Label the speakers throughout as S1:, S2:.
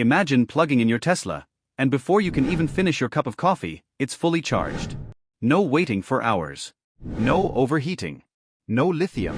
S1: Imagine plugging in your Tesla, and before you can even finish your cup of coffee, it's fully charged. No waiting for hours. No overheating. No lithium.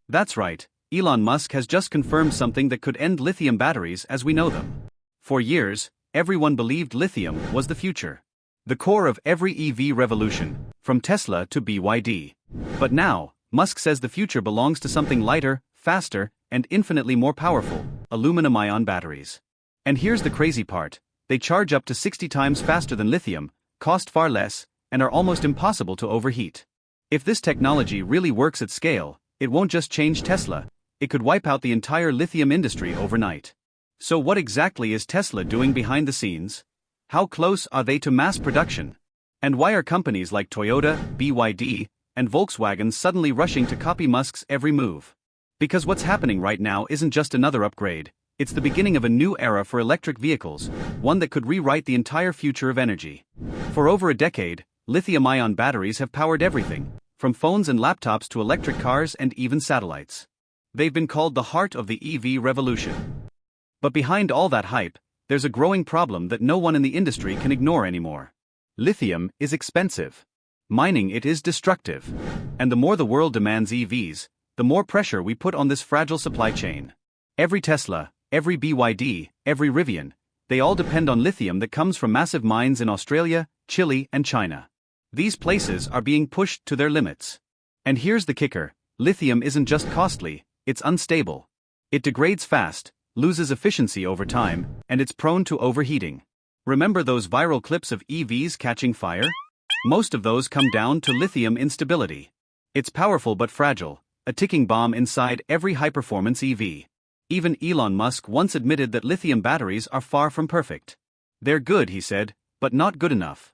S1: That's right, Elon Musk has just confirmed something that could end lithium batteries as we know them. For years, everyone believed lithium was the future. The core of every EV revolution, from Tesla to BYD. But now, Musk says the future belongs to something lighter, faster, and infinitely more powerful, aluminum-ion batteries. And here's the crazy part, they charge up to 60 times faster than lithium, cost far less, and are almost impossible to overheat. If this technology really works at scale, it won't just change Tesla, it could wipe out the entire lithium industry overnight. So what exactly is Tesla doing behind the scenes? How close are they to mass production? And why are companies like Toyota, BYD, and Volkswagen suddenly rushing to copy Musk's every move? Because what's happening right now isn't just another upgrade, it's the beginning of a new era for electric vehicles, one that could rewrite the entire future of energy. For over a decade, lithium-ion batteries have powered everything, from phones and laptops to electric cars and even satellites. They've been called the heart of the EV revolution. But behind all that hype, there's a growing problem that no one in the industry can ignore anymore. Lithium is expensive. Mining it is destructive. And the more the world demands EVs, the more pressure we put on this fragile supply chain. Every Tesla, every BYD, every Rivian, they all depend on lithium that comes from massive mines in Australia, Chile, and China. These places are being pushed to their limits. And here's the kicker, lithium isn't just costly, it's unstable. It degrades fast, loses efficiency over time, and it's prone to overheating. Remember those viral clips of EVs catching fire? Most of those come down to lithium instability. It's powerful but fragile, a ticking bomb inside every high-performance EV. Even Elon Musk once admitted that lithium batteries are far from perfect. They're good, he said, but not good enough.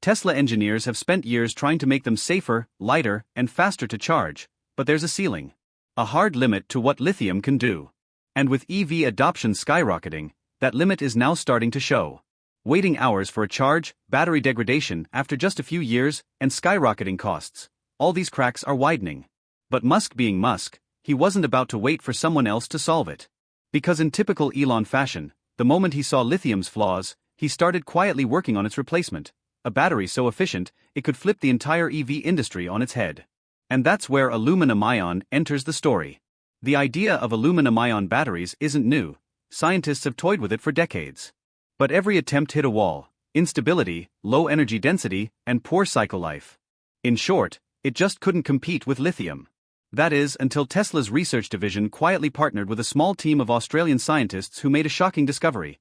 S1: Tesla engineers have spent years trying to make them safer, lighter, and faster to charge, but there's a ceiling. A hard limit to what lithium can do. And with EV adoption skyrocketing, that limit is now starting to show. Waiting hours for a charge, battery degradation after just a few years, and skyrocketing costs. All these cracks are widening. But Musk being Musk, he wasn't about to wait for someone else to solve it. Because in typical Elon fashion, the moment he saw lithium's flaws, he started quietly working on its replacement. A battery so efficient, it could flip the entire EV industry on its head. And that's where aluminum-ion enters the story. The idea of aluminum-ion batteries isn't new, scientists have toyed with it for decades. But every attempt hit a wall: instability, low energy density, and poor cycle life. In short, it just couldn't compete with lithium. That is, until Tesla's research division quietly partnered with a small team of Australian scientists who made a shocking discovery: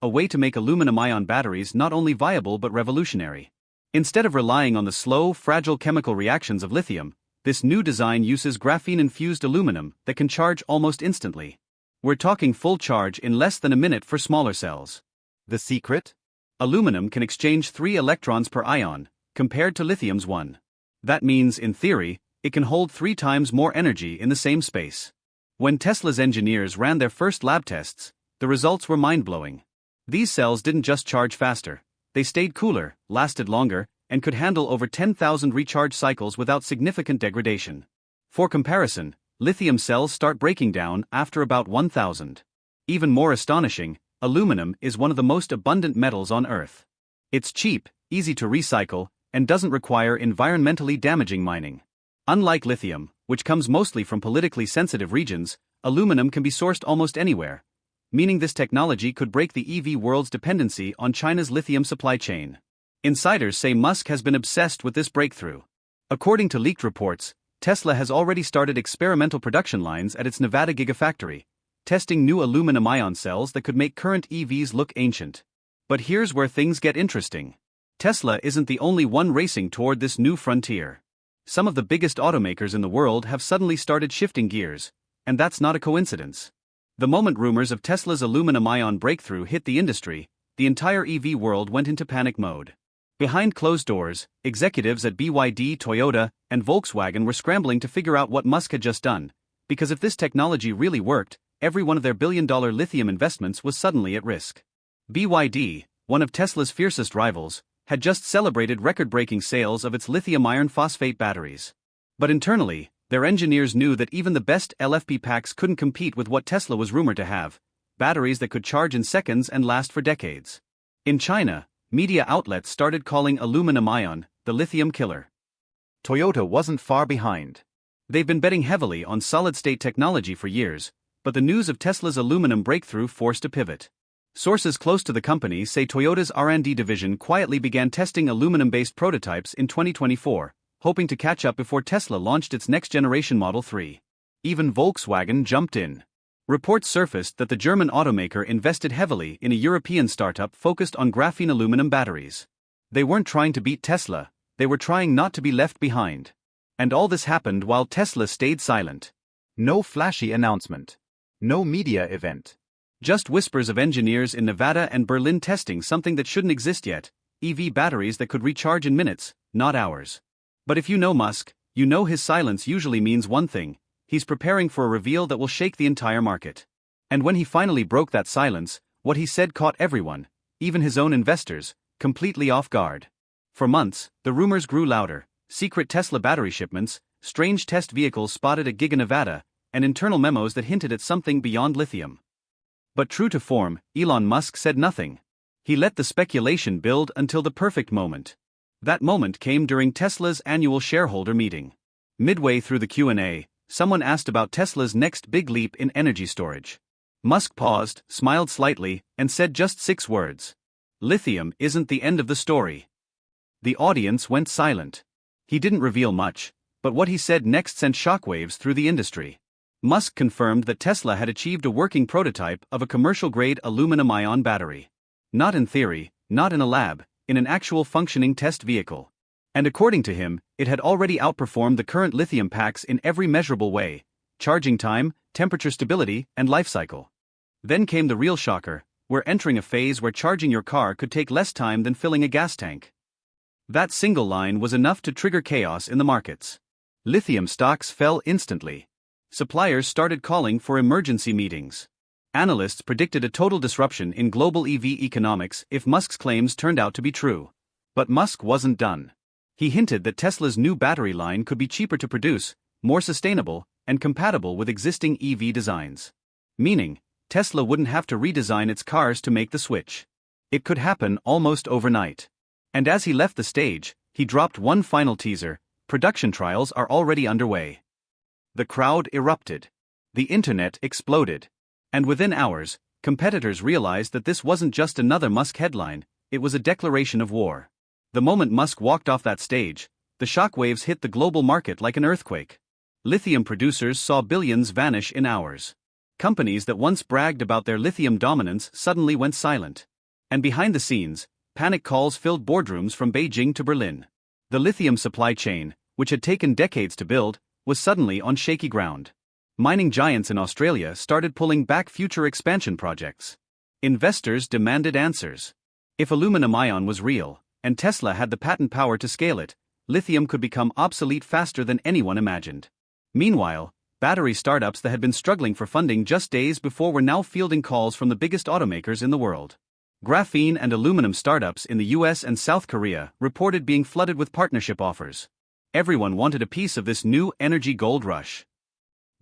S1: a way to make aluminum-ion batteries not only viable but revolutionary. Instead of relying on the slow, fragile chemical reactions of lithium, this new design uses graphene-infused aluminum that can charge almost instantly. We're talking full charge in less than a minute for smaller cells. The secret? Aluminum can exchange 3 electrons per ion, compared to lithium's 1. That means, in theory, it can hold 3 times more energy in the same space. When Tesla's engineers ran their first lab tests, the results were mind-blowing. These cells didn't just charge faster, they stayed cooler, lasted longer, and could handle over 10,000 recharge cycles without significant degradation. For comparison, lithium cells start breaking down after about 1,000. Even more astonishing, aluminum is one of the most abundant metals on Earth. It's cheap, easy to recycle, and doesn't require environmentally damaging mining. Unlike lithium, which comes mostly from politically sensitive regions, aluminum can be sourced almost anywhere, meaning this technology could break the EV world's dependency on China's lithium supply chain. Insiders say Musk has been obsessed with this breakthrough. According to leaked reports, Tesla has already started experimental production lines at its Nevada Gigafactory, testing new aluminum-ion cells that could make current EVs look ancient. But here's where things get interesting. Tesla isn't the only one racing toward this new frontier. Some of the biggest automakers in the world have suddenly started shifting gears, and that's not a coincidence. The moment rumors of Tesla's aluminum-ion breakthrough hit the industry, the entire EV world went into panic mode. Behind closed doors, executives at BYD, Toyota, and Volkswagen were scrambling to figure out what Musk had just done, because if this technology really worked, every one of their billion-dollar lithium investments was suddenly at risk. BYD, one of Tesla's fiercest rivals, had just celebrated record-breaking sales of its lithium iron phosphate batteries. But internally, their engineers knew that even the best LFP packs couldn't compete with what Tesla was rumored to have. batteries that could charge in seconds and last for decades. In China, media outlets started calling aluminum-ion the lithium killer. Toyota wasn't far behind. They've been betting heavily on solid-state technology for years, but the news of Tesla's aluminum breakthrough forced a pivot. Sources close to the company say Toyota's R&D division quietly began testing aluminum-based prototypes in 2024, hoping to catch up before Tesla launched its next-generation Model 3. Even Volkswagen jumped in. Reports surfaced that the German automaker invested heavily in a European startup focused on graphene aluminum batteries. They weren't trying to beat Tesla, they were trying not to be left behind. And all this happened while Tesla stayed silent. No flashy announcement. No media event. Just whispers of engineers in Nevada and Berlin testing something that shouldn't exist yet, EV batteries that could recharge in minutes, not hours. But if you know Musk, you know his silence usually means one thing: he's preparing for a reveal that will shake the entire market. And when he finally broke that silence, what he said caught everyone, even his own investors, completely off guard. For months, the rumors grew louder: secret Tesla battery shipments, strange test vehicles spotted at Giga Nevada, and internal memos that hinted at something beyond lithium. But true to form, Elon Musk said nothing. He let the speculation build until the perfect moment. That moment came during Tesla's annual shareholder meeting. Midway through the Q&A, someone asked about Tesla's next big leap in energy storage. Musk paused, smiled slightly, and said just 6 words. "Lithium isn't the end of the story." The audience went silent. He didn't reveal much, but what he said next sent shockwaves through the industry. Musk confirmed that Tesla had achieved a working prototype of a commercial-grade aluminum-ion battery. Not in theory, not in a lab, in an actual functioning test vehicle. And according to him, it had already outperformed the current lithium packs in every measurable way: charging time, temperature stability, and life cycle. Then came the real shocker: we're entering a phase where charging your car could take less time than filling a gas tank. That single line was enough to trigger chaos in the markets. Lithium stocks fell instantly. Suppliers started calling for emergency meetings. Analysts predicted a total disruption in global EV economics if Musk's claims turned out to be true. But Musk wasn't done. He hinted that Tesla's new battery line could be cheaper to produce, more sustainable, and compatible with existing EV designs. Meaning, Tesla wouldn't have to redesign its cars to make the switch. It could happen almost overnight. And as he left the stage, he dropped one final teaser: production trials are already underway. The crowd erupted. The internet exploded. And within hours, competitors realized that this wasn't just another Musk headline, it was a declaration of war. The moment Musk walked off that stage, the shockwaves hit the global market like an earthquake. Lithium producers saw billions vanish in hours. Companies that once bragged about their lithium dominance suddenly went silent. And behind the scenes, panic calls filled boardrooms from Beijing to Berlin. The lithium supply chain, which had taken decades to build, was suddenly on shaky ground. Mining giants in Australia started pulling back future expansion projects. Investors demanded answers. If aluminum-ion was real, and Tesla had the patent power to scale it, lithium could become obsolete faster than anyone imagined. Meanwhile, battery startups that had been struggling for funding just days before were now fielding calls from the biggest automakers in the world. Graphene and aluminum startups in the US and South Korea reported being flooded with partnership offers. Everyone wanted a piece of this new energy gold rush.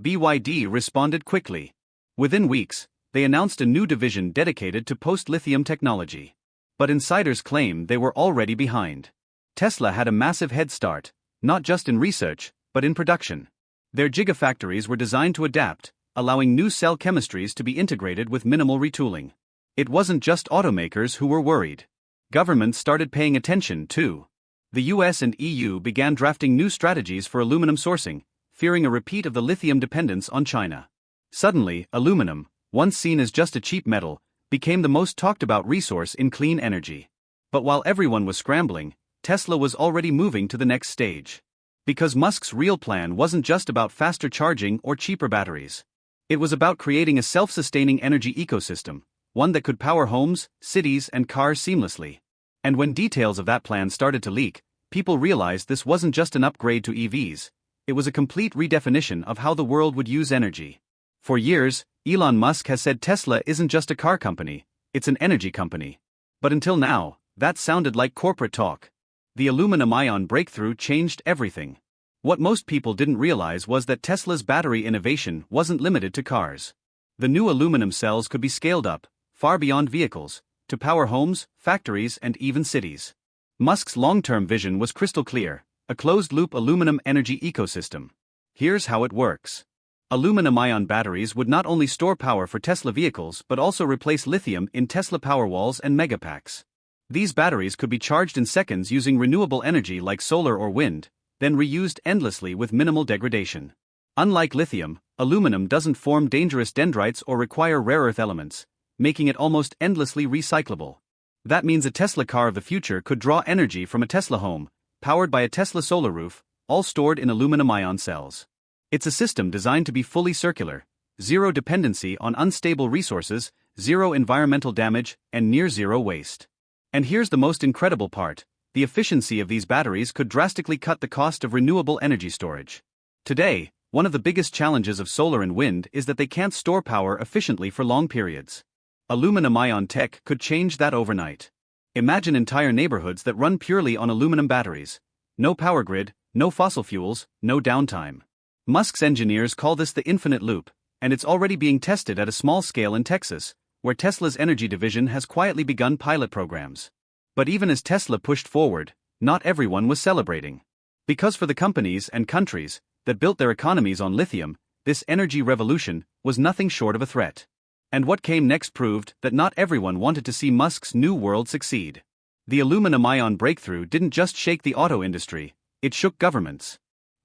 S1: BYD responded quickly. Within weeks, they announced a new division dedicated to post-lithium technology. But insiders claim they were already behind. Tesla had a massive head start, not just in research, but in production. Their gigafactories were designed to adapt, allowing new cell chemistries to be integrated with minimal retooling. It wasn't just automakers who were worried. Governments started paying attention, too. The US and EU began drafting new strategies for aluminum sourcing, fearing a repeat of the lithium dependence on China. Suddenly, aluminum, once seen as just a cheap metal, became the most talked about resource in clean energy. But while everyone was scrambling, Tesla was already moving to the next stage. Because Musk's real plan wasn't just about faster charging or cheaper batteries. It was about creating a self-sustaining energy ecosystem, one that could power homes, cities, and cars seamlessly. And when details of that plan started to leak, people realized this wasn't just an upgrade to EVs, it was a complete redefinition of how the world would use energy. For years, Elon Musk has said Tesla isn't just a car company, it's an energy company. But until now, that sounded like corporate talk. The aluminum-ion breakthrough changed everything. What most people didn't realize was that Tesla's battery innovation wasn't limited to cars. The new aluminum cells could be scaled up, far beyond vehicles, to power homes, factories, and even cities. Musk's long-term vision was crystal clear: a closed-loop aluminum energy ecosystem. Here's how it works. Aluminum-ion batteries would not only store power for Tesla vehicles but also replace lithium in Tesla Powerwalls and megapacks. These batteries could be charged in seconds using renewable energy like solar or wind, then reused endlessly with minimal degradation. Unlike lithium, aluminum doesn't form dangerous dendrites or require rare earth elements, making it almost endlessly recyclable. That means a Tesla car of the future could draw energy from a Tesla home, powered by a Tesla solar roof, all stored in aluminum-ion cells. It's a system designed to be fully circular, zero dependency on unstable resources, zero environmental damage, and near-zero waste. And here's the most incredible part: the efficiency of these batteries could drastically cut the cost of renewable energy storage. Today, one of the biggest challenges of solar and wind is that they can't store power efficiently for long periods. Aluminum-ion tech could change that overnight. Imagine entire neighborhoods that run purely on aluminum batteries. No power grid, no fossil fuels, no downtime. Musk's engineers call this the infinite loop, and it's already being tested at a small scale in Texas, where Tesla's energy division has quietly begun pilot programs. But even as Tesla pushed forward, not everyone was celebrating. Because for the companies and countries that built their economies on lithium, this energy revolution was nothing short of a threat. And what came next proved that not everyone wanted to see Musk's new world succeed. The aluminum-ion breakthrough didn't just shake the auto industry, it shook governments.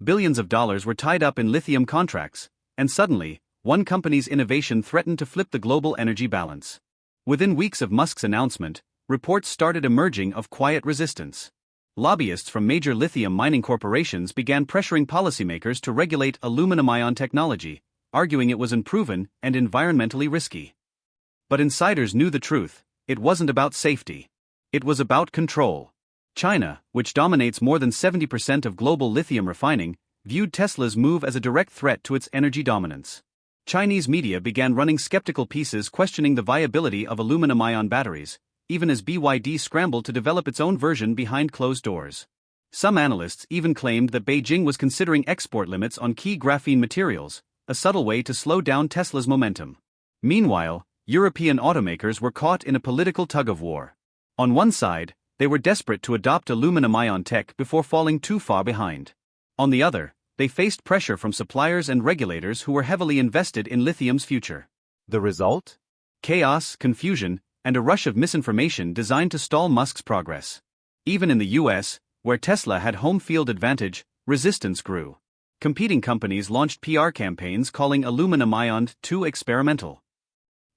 S1: Billions of dollars were tied up in lithium contracts, and suddenly, one company's innovation threatened to flip the global energy balance. Within weeks of Musk's announcement, reports started emerging of quiet resistance. Lobbyists from major lithium mining corporations began pressuring policymakers to regulate aluminum-ion technology, arguing it was unproven and environmentally risky. But insiders knew the truth: it wasn't about safety. It was about control. China, which dominates more than 70% of global lithium refining, viewed Tesla's move as a direct threat to its energy dominance. Chinese media began running skeptical pieces questioning the viability of aluminum-ion batteries, even as BYD scrambled to develop its own version behind closed doors. Some analysts even claimed that Beijing was considering export limits on key graphene materials, a subtle way to slow down Tesla's momentum. Meanwhile, European automakers were caught in a political tug-of-war. On one side, they were desperate to adopt aluminum-ion tech before falling too far behind. On the other, they faced pressure from suppliers and regulators who were heavily invested in lithium's future. The result? Chaos, confusion, and a rush of misinformation designed to stall Musk's progress. Even in the US, where Tesla had home field advantage, resistance grew. Competing companies launched PR campaigns calling aluminum-ion too experimental.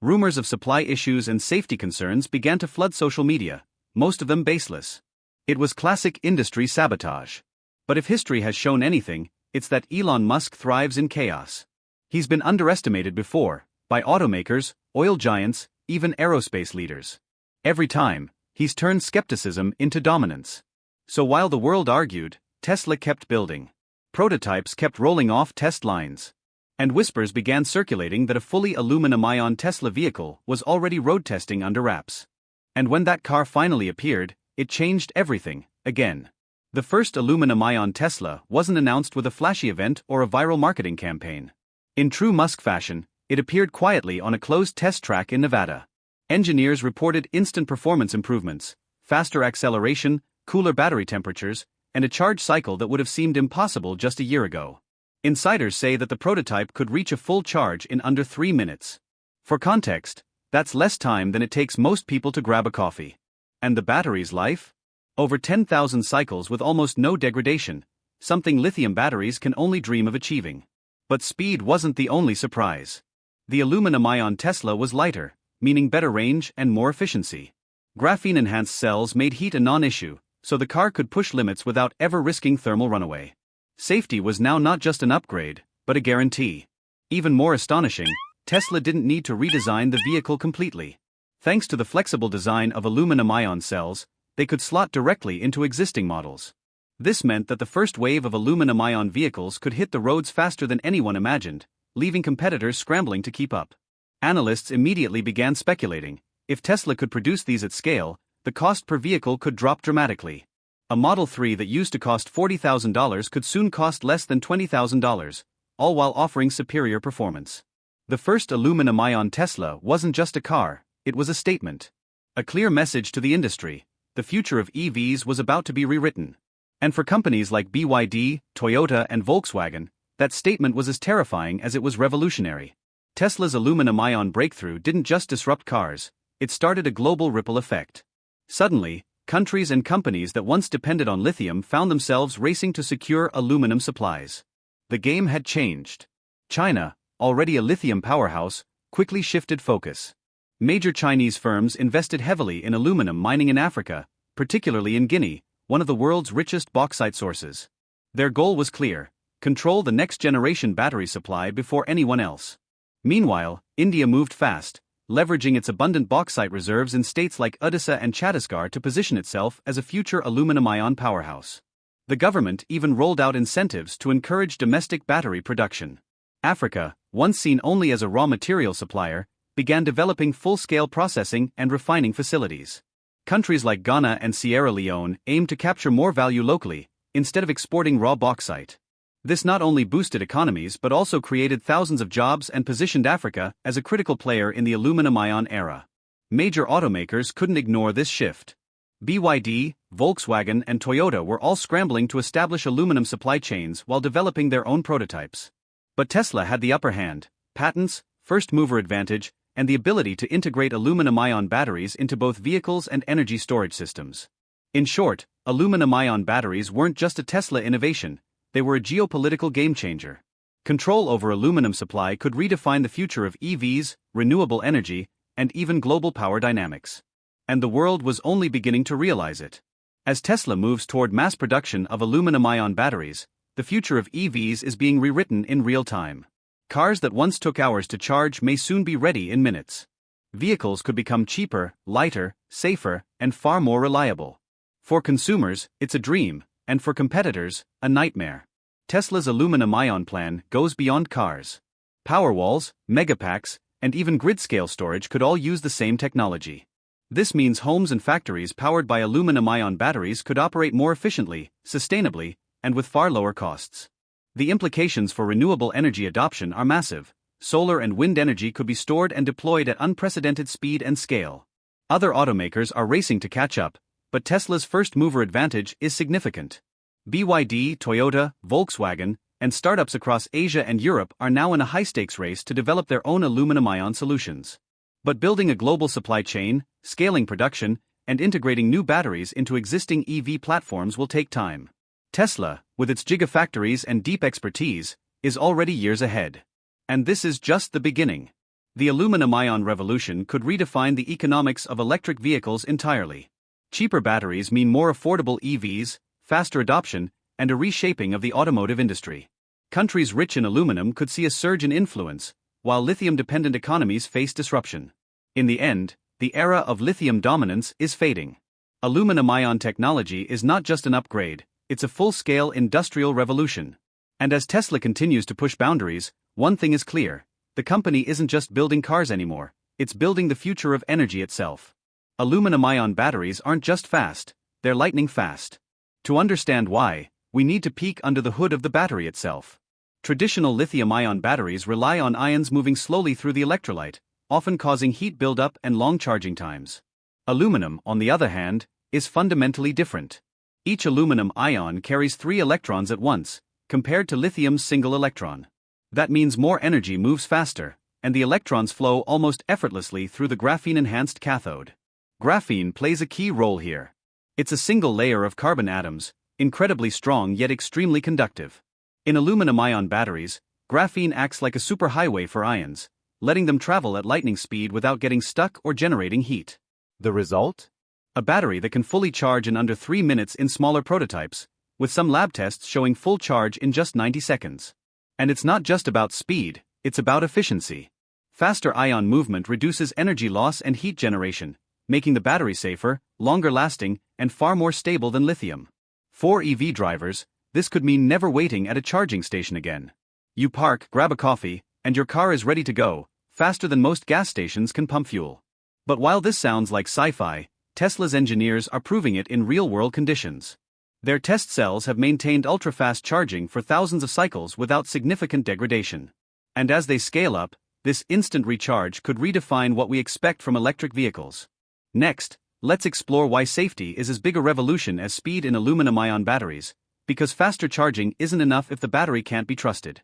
S1: Rumors of supply issues and safety concerns began to flood social media, most of them baseless. It was classic industry sabotage. But if history has shown anything, it's that Elon Musk thrives in chaos. He's been underestimated before, by automakers, oil giants, even aerospace leaders. Every time, he's turned skepticism into dominance. So while the world argued, Tesla kept building. Prototypes kept rolling off test lines. And whispers began circulating that a fully aluminum-ion Tesla vehicle was already road testing under wraps. And when that car finally appeared, it changed everything, again. The first aluminum-ion Tesla wasn't announced with a flashy event or a viral marketing campaign. In true Musk fashion, it appeared quietly on a closed test track in Nevada. Engineers reported instant performance improvements, faster acceleration, cooler battery temperatures, and a charge cycle that would have seemed impossible just a year ago. Insiders say that the prototype could reach a full charge in under 3 minutes. For context, that's less time than it takes most people to grab a coffee. And the battery's life? Over 10,000 cycles with almost no degradation, something lithium batteries can only dream of achieving. But speed wasn't the only surprise. The aluminum-ion Tesla was lighter, meaning better range and more efficiency. Graphene-enhanced cells made heat a non-issue, so the car could push limits without ever risking thermal runaway. Safety was now not just an upgrade, but a guarantee. Even more astonishing, Tesla didn't need to redesign the vehicle completely. Thanks to the flexible design of aluminum-ion cells, they could slot directly into existing models. This meant that the first wave of aluminum-ion vehicles could hit the roads faster than anyone imagined, leaving competitors scrambling to keep up. Analysts immediately began speculating: if Tesla could produce these at scale, the cost per vehicle could drop dramatically. A Model 3 that used to cost $40,000 could soon cost less than $20,000, all while offering superior performance. The first aluminum-ion Tesla wasn't just a car, it was a statement. A clear message to the industry: the future of EVs was about to be rewritten. And for companies like BYD, Toyota, and Volkswagen, that statement was as terrifying as it was revolutionary. Tesla's aluminum-ion breakthrough didn't just disrupt cars, it started a global ripple effect. Suddenly, countries and companies that once depended on lithium found themselves racing to secure aluminum supplies. The game had changed. China, already a lithium powerhouse, quickly shifted focus. Major Chinese firms invested heavily in aluminum mining in Africa, particularly in Guinea, one of the world's richest bauxite sources. Their goal was clear: control the next-generation battery supply before anyone else. Meanwhile, India moved fast, leveraging its abundant bauxite reserves in states like Odisha and Chhattisgarh to position itself as a future aluminum-ion powerhouse. The government even rolled out incentives to encourage domestic battery production. Africa, once seen only as a raw material supplier, began developing full-scale processing and refining facilities. Countries like Ghana and Sierra Leone aimed to capture more value locally, instead of exporting raw bauxite. This not only boosted economies but also created thousands of jobs and positioned Africa as a critical player in the aluminum-ion era. Major automakers couldn't ignore this shift. BYD, Volkswagen, and Toyota were all scrambling to establish aluminum supply chains while developing their own prototypes. But Tesla had the upper hand: patents, first-mover advantage, and the ability to integrate aluminum-ion batteries into both vehicles and energy storage systems. In short, aluminum-ion batteries weren't just a Tesla innovation, they were a geopolitical game-changer. Control over aluminum supply could redefine the future of EVs, renewable energy, and even global power dynamics. And the world was only beginning to realize it. As Tesla moves toward mass production of aluminum-ion batteries, the future of EVs is being rewritten in real time. Cars that once took hours to charge may soon be ready in minutes. Vehicles could become cheaper, lighter, safer, and far more reliable. For consumers, it's a dream, and for competitors, a nightmare. Tesla's aluminum-ion plan goes beyond cars. Powerwalls, megapacks, and even grid-scale storage could all use the same technology. This means homes and factories powered by aluminum-ion batteries could operate more efficiently, sustainably, and with far lower costs. The implications for renewable energy adoption are massive. Solar and wind energy could be stored and deployed at unprecedented speed and scale. Other automakers are racing to catch up, but Tesla's first-mover advantage is significant. BYD, Toyota, Volkswagen, and startups across Asia and Europe are now in a high-stakes race to develop their own aluminum-ion solutions. But building a global supply chain, scaling production, and integrating new batteries into existing EV platforms will take time. Tesla, with its gigafactories and deep expertise, is already years ahead. And this is just the beginning. The aluminum-ion revolution could redefine the economics of electric vehicles entirely. Cheaper batteries mean more affordable EVs, faster adoption, and a reshaping of the automotive industry. Countries rich in aluminum could see a surge in influence, while lithium-dependent economies face disruption. In the end, the era of lithium dominance is fading. Aluminum-ion technology is not just an upgrade, it's a full-scale industrial revolution. And as Tesla continues to push boundaries, one thing is clear: the company isn't just building cars anymore, it's building the future of energy itself. Aluminum-ion batteries aren't just fast, they're lightning fast. To understand why, we need to peek under the hood of the battery itself. Traditional lithium-ion batteries rely on ions moving slowly through the electrolyte, often causing heat buildup and long charging times. Aluminum, on the other hand, is fundamentally different. Each aluminum ion carries 3 electrons at once, compared to lithium's single electron. That means more energy moves faster, and the electrons flow almost effortlessly through the graphene-enhanced cathode. Graphene plays a key role here. It's a single layer of carbon atoms, incredibly strong yet extremely conductive. In aluminum-ion batteries, graphene acts like a superhighway for ions, letting them travel at lightning speed without getting stuck or generating heat. The result? A battery that can fully charge in under 3 minutes in smaller prototypes, with some lab tests showing full charge in just 90 seconds. And it's not just about speed, it's about efficiency. Faster ion movement reduces energy loss and heat generation, making the battery safer, longer lasting, and far more stable than lithium. For EV drivers, this could mean never waiting at a charging station again. You park, grab a coffee, and your car is ready to go, faster than most gas stations can pump fuel. But while this sounds like sci-fi, Tesla's engineers are proving it in real-world conditions. Their test cells have maintained ultra-fast charging for thousands of cycles without significant degradation. And as they scale up, this instant recharge could redefine what we expect from electric vehicles. Next, let's explore why safety is as big a revolution as speed in aluminum-ion batteries, because faster charging isn't enough if the battery can't be trusted.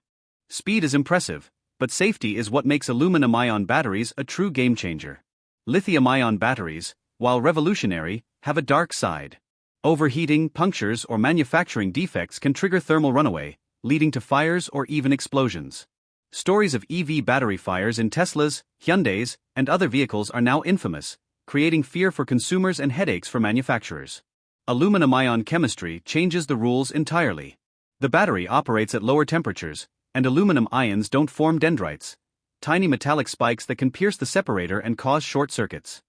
S1: Speed is impressive, but safety is what makes aluminum-ion batteries a true game-changer. Lithium-ion batteries, while revolutionary, have a dark side. Overheating, punctures, or manufacturing defects can trigger thermal runaway, leading to fires or even explosions. Stories of EV battery fires in Teslas, Hyundais, and other vehicles are now infamous, creating fear for consumers and headaches for manufacturers. Aluminum-ion chemistry changes the rules entirely. The battery operates at lower temperatures, and aluminum ions don't form dendrites, tiny metallic spikes that can pierce the separator and cause short circuits.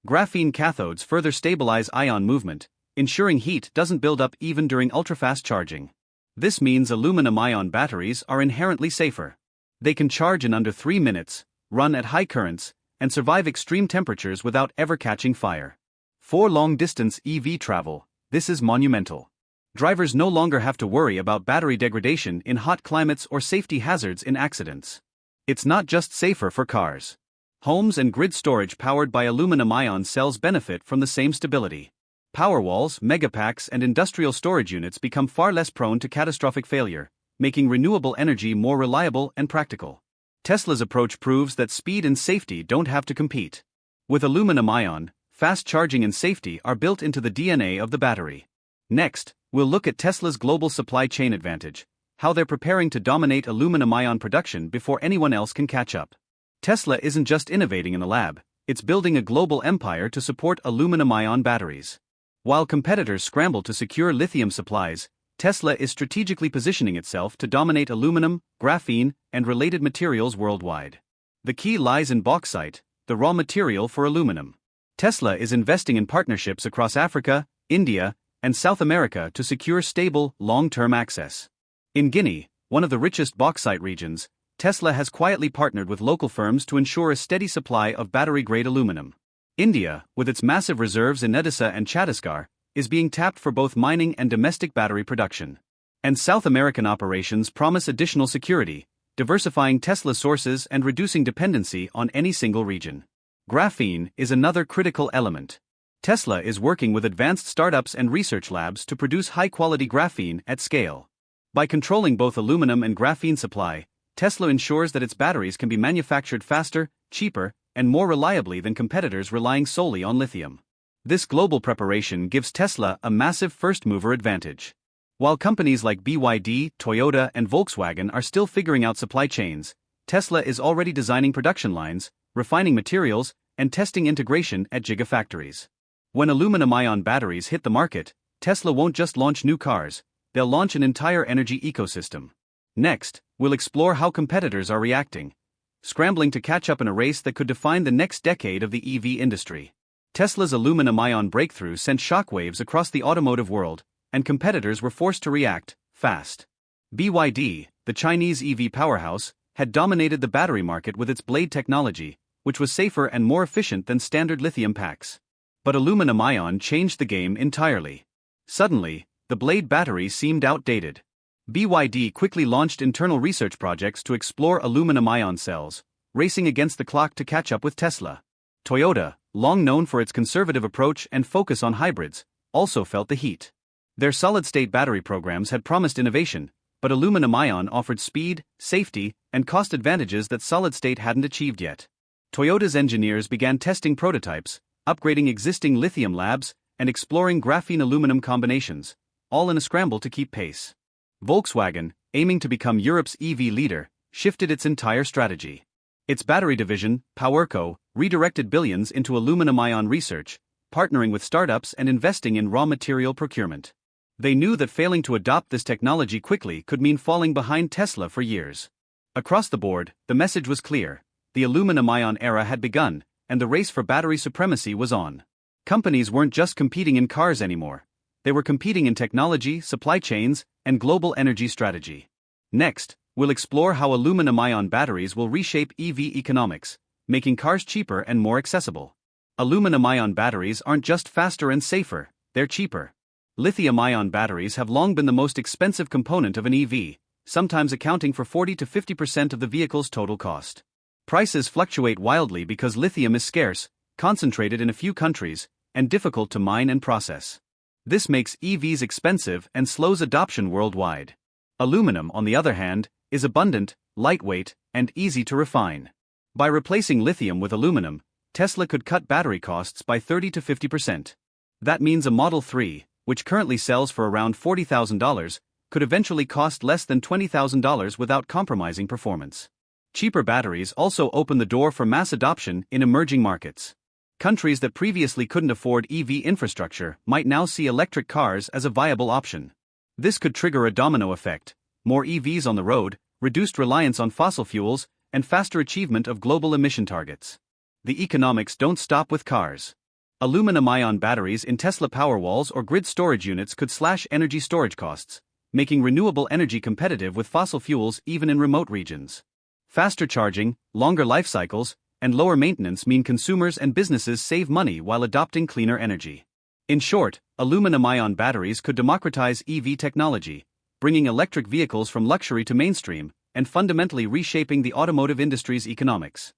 S1: Graphene cathodes further stabilize ion movement, ensuring heat doesn't build up even during ultrafast charging. This means aluminum-ion batteries are inherently safer. They can charge in under 3 minutes, run at high currents, and survive extreme temperatures without ever catching fire. For long-distance EV travel, this is monumental. Drivers no longer have to worry about battery degradation in hot climates or safety hazards in accidents. It's not just safer for cars. Homes and grid storage powered by aluminum-ion cells benefit from the same stability. Powerwalls, megapacks, and industrial storage units become far less prone to catastrophic failure, making renewable energy more reliable and practical. Tesla's approach proves that speed and safety don't have to compete. With aluminum-ion, fast charging and safety are built into the DNA of the battery. Next, we'll look at Tesla's global supply chain advantage, how they're preparing to dominate aluminum-ion production before anyone else can catch up. Tesla isn't just innovating in the lab, it's building a global empire to support aluminum-ion batteries. While competitors scramble to secure lithium supplies, Tesla is strategically positioning itself to dominate aluminum, graphene, and related materials worldwide. The key lies in bauxite, the raw material for aluminum. Tesla is investing in partnerships across Africa, India, and South America to secure stable, long-term access. In Guinea, one of the richest bauxite regions, Tesla has quietly partnered with local firms to ensure a steady supply of battery-grade aluminum. India, with its massive reserves in Odisha and Chhattisgarh, is being tapped for both mining and domestic battery production. And South American operations promise additional security, diversifying Tesla sources and reducing dependency on any single region. Graphene is another critical element. Tesla is working with advanced startups and research labs to produce high-quality graphene at scale. By controlling both aluminum and graphene supply, Tesla ensures that its batteries can be manufactured faster, cheaper, and more reliably than competitors relying solely on lithium. This global preparation gives Tesla a massive first-mover advantage. While companies like BYD, Toyota, and Volkswagen are still figuring out supply chains, Tesla is already designing production lines, refining materials, and testing integration at gigafactories. When aluminum-ion batteries hit the market, Tesla won't just launch new cars, they'll launch an entire energy ecosystem. Next, we'll explore how competitors are reacting, scrambling to catch up in a race that could define the next decade of the EV industry. Tesla's aluminum-ion breakthrough sent shockwaves across the automotive world, and competitors were forced to react fast. BYD, the Chinese EV powerhouse, had dominated the battery market with its blade technology, which was safer and more efficient than standard lithium packs. But aluminum-ion changed the game entirely. Suddenly, the blade battery seemed outdated. BYD quickly launched internal research projects to explore aluminum-ion cells, racing against the clock to catch up with Tesla. Toyota, long known for its conservative approach and focus on hybrids, also felt the heat. Their solid-state battery programs had promised innovation, but aluminum-ion offered speed, safety, and cost advantages that solid-state hadn't achieved yet. Toyota's engineers began testing prototypes, upgrading existing lithium labs, and exploring graphene-aluminum combinations, all in a scramble to keep pace. Volkswagen, aiming to become Europe's EV leader, shifted its entire strategy. Its battery division, PowerCo, redirected billions into aluminum-ion research, partnering with startups and investing in raw material procurement. They knew that failing to adopt this technology quickly could mean falling behind Tesla for years. Across the board, the message was clear: the aluminum-ion era had begun, and the race for battery supremacy was on. Companies weren't just competing in cars anymore. They were competing in technology, supply chains, and global energy strategy. Next, we'll explore how aluminum-ion batteries will reshape EV economics, making cars cheaper and more accessible. Aluminum-ion batteries aren't just faster and safer, they're cheaper. Lithium-ion batteries have long been the most expensive component of an EV, sometimes accounting for 40 to 50% of the vehicle's total cost. Prices fluctuate wildly because lithium is scarce, concentrated in a few countries, and difficult to mine and process. This makes EVs expensive and slows adoption worldwide. Aluminum, on the other hand, is abundant, lightweight, and easy to refine. By replacing lithium with aluminum, Tesla could cut battery costs by 30 to 50%. That means a Model 3, which currently sells for around $40,000, could eventually cost less than $20,000 without compromising performance. Cheaper batteries also open the door for mass adoption in emerging markets. Countries that previously couldn't afford EV infrastructure might now see electric cars as a viable option. This could trigger a domino effect: more EVs on the road, reduced reliance on fossil fuels, and faster achievement of global emission targets. The economics don't stop with cars. Aluminum-ion batteries in Tesla Powerwalls or grid storage units could slash energy storage costs, making renewable energy competitive with fossil fuels even in remote regions. Faster charging, longer life cycles, and lower maintenance mean consumers and businesses save money while adopting cleaner energy. In short, aluminum-ion batteries could democratize EV technology, bringing electric vehicles from luxury to mainstream, and fundamentally reshaping the automotive industry's economics.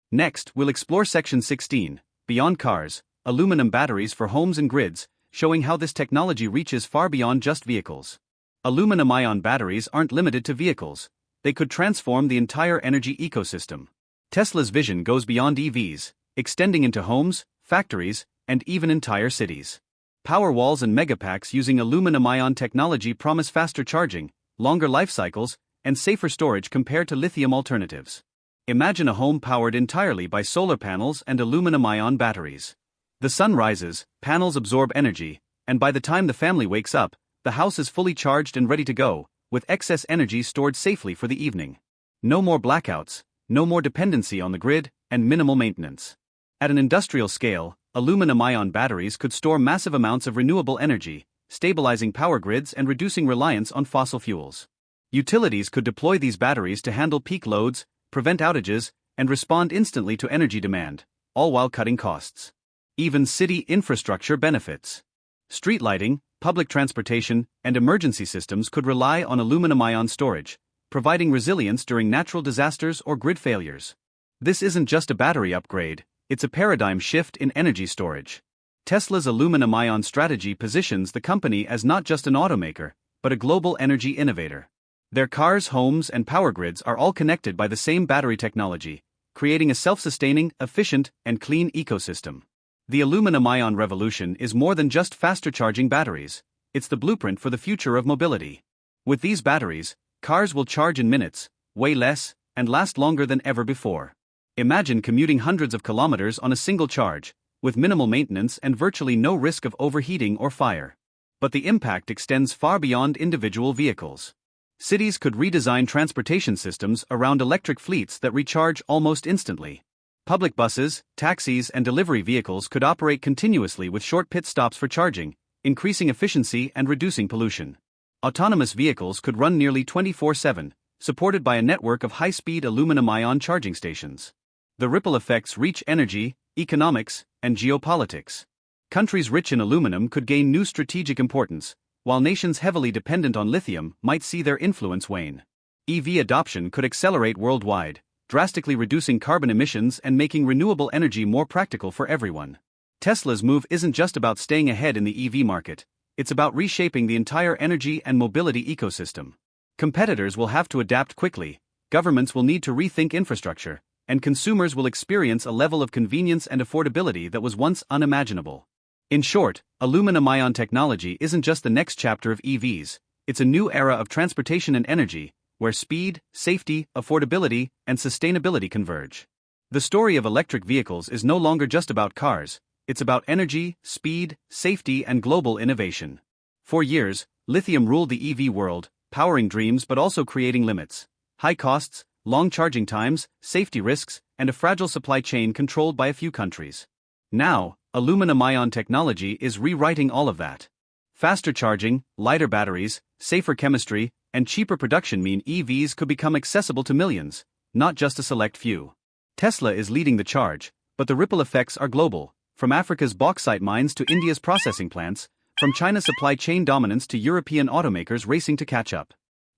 S1: Next, we'll explore Section 16, Beyond Cars, Aluminum Batteries for Homes and Grids, showing how this technology reaches far beyond just vehicles. Aluminum-ion batteries aren't limited to vehicles. They could transform the entire energy ecosystem. Tesla's vision goes beyond EVs, extending into homes, factories, and even entire cities. Powerwalls and megapacks using aluminum-ion technology promise faster charging, longer life cycles, and safer storage compared to lithium alternatives. Imagine a home powered entirely by solar panels and aluminum-ion batteries. The sun rises, panels absorb energy, and by the time the family wakes up, the house is fully charged and ready to go, with excess energy stored safely for the evening. No more blackouts, no more dependency on the grid, and minimal maintenance. At an industrial scale, aluminum-ion batteries could store massive amounts of renewable energy, stabilizing power grids and reducing reliance on fossil fuels. Utilities could deploy these batteries to handle peak loads, prevent outages, and respond instantly to energy demand, all while cutting costs. Even city infrastructure benefits. Street lighting, public transportation, and emergency systems could rely on aluminum-ion storage, providing resilience during natural disasters or grid failures. This isn't just a battery upgrade, it's a paradigm shift in energy storage. Tesla's aluminum-ion strategy positions the company as not just an automaker, but a global energy innovator. Their cars, homes, and power grids are all connected by the same battery technology, creating a self-sustaining, efficient, and clean ecosystem. The aluminum-ion revolution is more than just faster charging batteries. It's the blueprint for the future of mobility. With these batteries, cars will charge in minutes, weigh less, and last longer than ever before. Imagine commuting hundreds of kilometers on a single charge, with minimal maintenance and virtually no risk of overheating or fire. But the impact extends far beyond individual vehicles. Cities could redesign transportation systems around electric fleets that recharge almost instantly. Public buses, taxis, and delivery vehicles could operate continuously with short pit stops for charging, increasing efficiency and reducing pollution. Autonomous vehicles could run nearly 24/7, supported by a network of high-speed aluminum-ion charging stations. The ripple effects reach energy, economics, and geopolitics. Countries rich in aluminum could gain new strategic importance, while nations heavily dependent on lithium might see their influence wane. EV adoption could accelerate worldwide, drastically reducing carbon emissions and making renewable energy more practical for everyone. Tesla's move isn't just about staying ahead in the EV market, it's about reshaping the entire energy and mobility ecosystem. Competitors will have to adapt quickly, governments will need to rethink infrastructure, and consumers will experience a level of convenience and affordability that was once unimaginable. In short, aluminum-ion technology isn't just the next chapter of EVs, it's a new era of transportation and energy, where speed, safety, affordability, and sustainability converge. The story of electric vehicles is no longer just about cars, it's about energy, speed, safety, and global innovation. For years, lithium ruled the EV world, powering dreams but also creating limits. High costs, long charging times, safety risks, and a fragile supply chain controlled by a few countries. Now, aluminum-ion technology is rewriting all of that. Faster charging, lighter batteries, safer chemistry, and cheaper production mean EVs could become accessible to millions, not just a select few. Tesla is leading the charge, but the ripple effects are global, from Africa's bauxite mines to India's processing plants, from China's supply chain dominance to European automakers racing to catch up.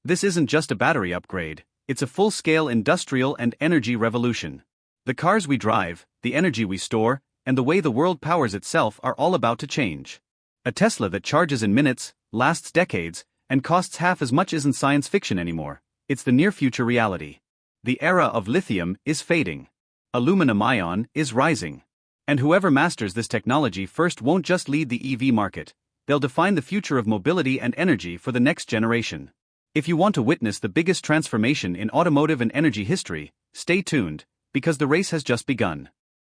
S1: This isn't just a battery upgrade, It's a full-scale industrial and energy revolution. The cars we drive, the energy we store, and the way the world powers itself are all about to change. A Tesla that charges in minutes, lasts decades, and costs half as much isn't science fiction anymore. It's the near-future reality. The era of lithium is fading. Aluminum-ion is rising. And whoever masters this technology first won't just lead the EV market, they'll define the future of mobility and energy for the next generation. If you want to witness the biggest transformation in automotive and energy history, stay tuned, because the race has just begun.